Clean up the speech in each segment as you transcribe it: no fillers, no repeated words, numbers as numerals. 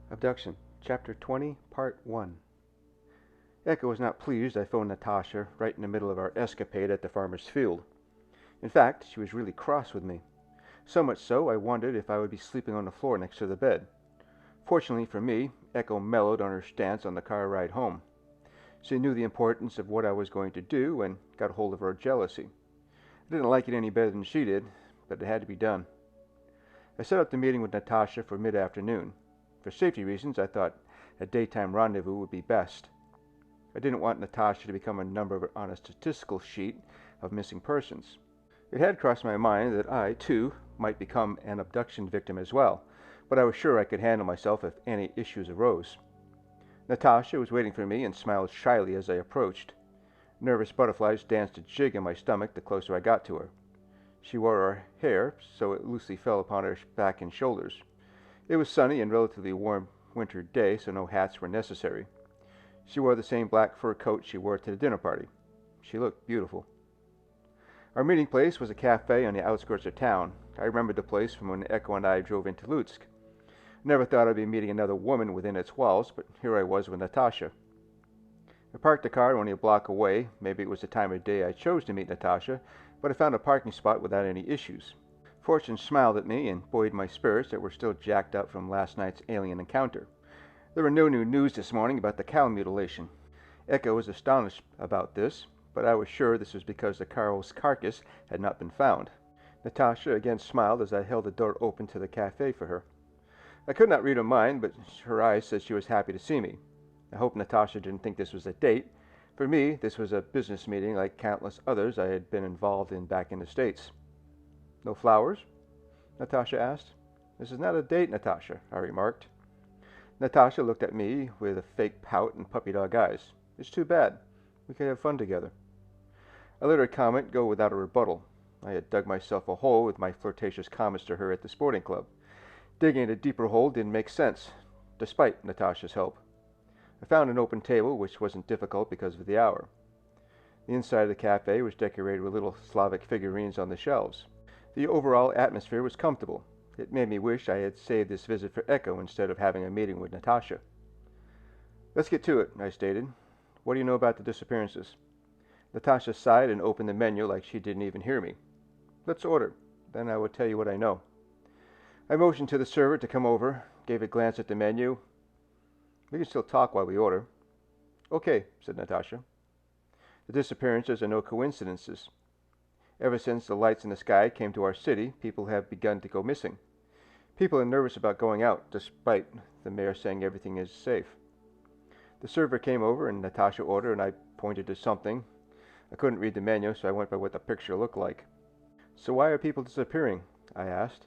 Abduction, Chapter 20, Part 1. Echo was not pleased I phoned Natasha right in the middle of our escapade at the farmer's field. In fact, she was really cross with me. So much so, I wondered if I would be sleeping on the floor next to the bed. Fortunately for me, Echo mellowed on her stance on the car ride home. She knew the importance of what I was going to do and got hold of her jealousy. I didn't like it any better than she did, but it had to be done. I set up the meeting with Natasha for mid-afternoon. For safety reasons, I thought a daytime rendezvous would be best. I didn't want Natasha to become a number on a statistical sheet of missing persons. It had crossed my mind that I, too, might become an abduction victim as well, but I was sure I could handle myself if any issues arose. Natasha was waiting for me and smiled shyly as I approached. Nervous butterflies danced a jig in my stomach the closer I got to her. She wore her hair so it loosely fell upon her back and shoulders. It was sunny and relatively warm winter day, so no hats were necessary. She wore the same black fur coat she wore to the dinner party. She looked beautiful. Our meeting place was a cafe on the outskirts of town. I remembered the place from when Echo and I drove into Lutsk. Never thought I'd be meeting another woman within its walls, but here I was with Natasha. I parked the car only a block away. Maybe it was the time of day I chose to meet Natasha, but I found a parking spot without any issues. Fortune smiled at me and buoyed my spirits that were still jacked up from last night's alien encounter. There were no new news this morning about the cow mutilation. Echo was astonished about this, but I was sure this was because the cow's carcass had not been found. Natasha again smiled as I held the door open to the cafe for her. I could not read her mind, but her eyes said she was happy to see me. I hope Natasha didn't think this was a date. For me, this was a business meeting like countless others I had been involved in back in the States. "No flowers?" Natasha asked. "This is not a date, Natasha," I remarked. Natasha looked at me with a fake pout and puppy dog eyes. "It's too bad. We could have fun together." I let her comment go without a rebuttal. I had dug myself a hole with my flirtatious comments to her at the sporting club. Digging a deeper hole didn't make sense, despite Natasha's help. I found an open table, which wasn't difficult because of the hour. The inside of the cafe was decorated with little Slavic figurines on the shelves. The overall atmosphere was comfortable. It made me wish I had saved this visit for Echo instead of having a meeting with Natasha. "Let's get to it," I stated. "What do you know about the disappearances?" Natasha sighed and opened the menu like she didn't even hear me. "Let's order. Then I will tell you what I know." I motioned to the server to come over, gave a glance at the menu. "We can still talk while we order." "Okay," said Natasha. "The disappearances are no coincidences. Ever since the lights in the sky came to our city, people have begun to go missing. People are nervous about going out, despite the mayor saying everything is safe." The server came over and Natasha ordered, and I pointed to something. I couldn't read the menu, so I went by what the picture looked like. "So why are people disappearing?" I asked.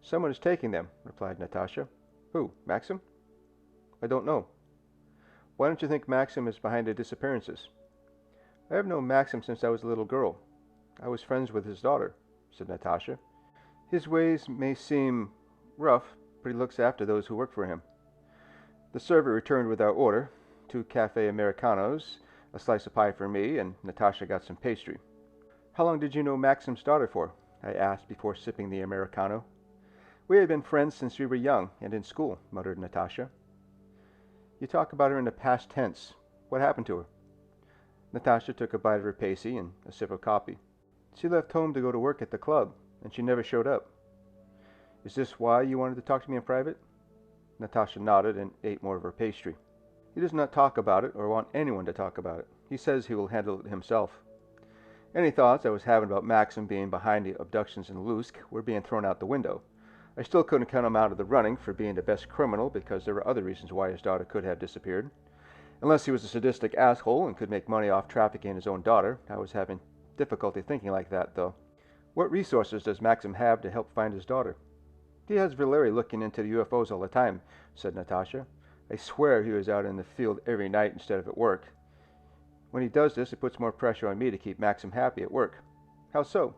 "Someone is taking them," replied Natasha. "Who, Maxim?" "I don't know." "Why don't you think Maxim is behind the disappearances?" "I have known Maxim since I was a little girl. I was friends with his daughter," said Natasha. "His ways may seem rough, but he looks after those who work for him." The server returned with our order, 2 cafe Americanos, a slice of pie for me, and Natasha got some pastry. "How long did you know Maxim's daughter for?" I asked before sipping the Americano. "We had been friends since we were young and in school," muttered Natasha. "You talk about her in the past tense. What happened to her?" Natasha took a bite of her pasty and a sip of coffee. "She left home to go to work at the club, and she never showed up." "Is this why you wanted to talk to me in private?" Natasha nodded and ate more of her pastry. "He does not talk about it or want anyone to talk about it. He says he will handle it himself." Any thoughts I was having about Maxim being behind the abductions in Lutsk were being thrown out the window. I still couldn't count him out of the running for being the best criminal because there were other reasons why his daughter could have disappeared. Unless he was a sadistic asshole and could make money off trafficking his own daughter, I was having difficulty thinking like that, though. "What resources does Maxim have to help find his daughter?" "He has Valeri looking into the UFOs all the time," said Natasha. "I swear he was out in the field every night instead of at work. When he does this, it puts more pressure on me to keep Maxim happy at work." "How so?"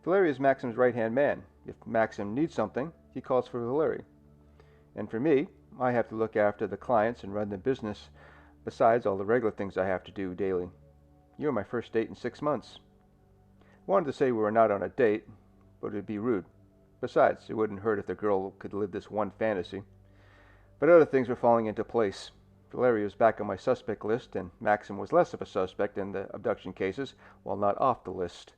"Valeri is Maxim's right-hand man. If Maxim needs something, he calls for Valeri. And for me, I have to look after the clients and run the business besides all the regular things I have to do daily. You're my first date in 6 months." I wanted to say we were not on a date, but it would be rude. Besides, it wouldn't hurt if the girl could live this one fantasy. But other things were falling into place. Valeria was back on my suspect list, and Maxim was less of a suspect in the abduction cases, while not off the list.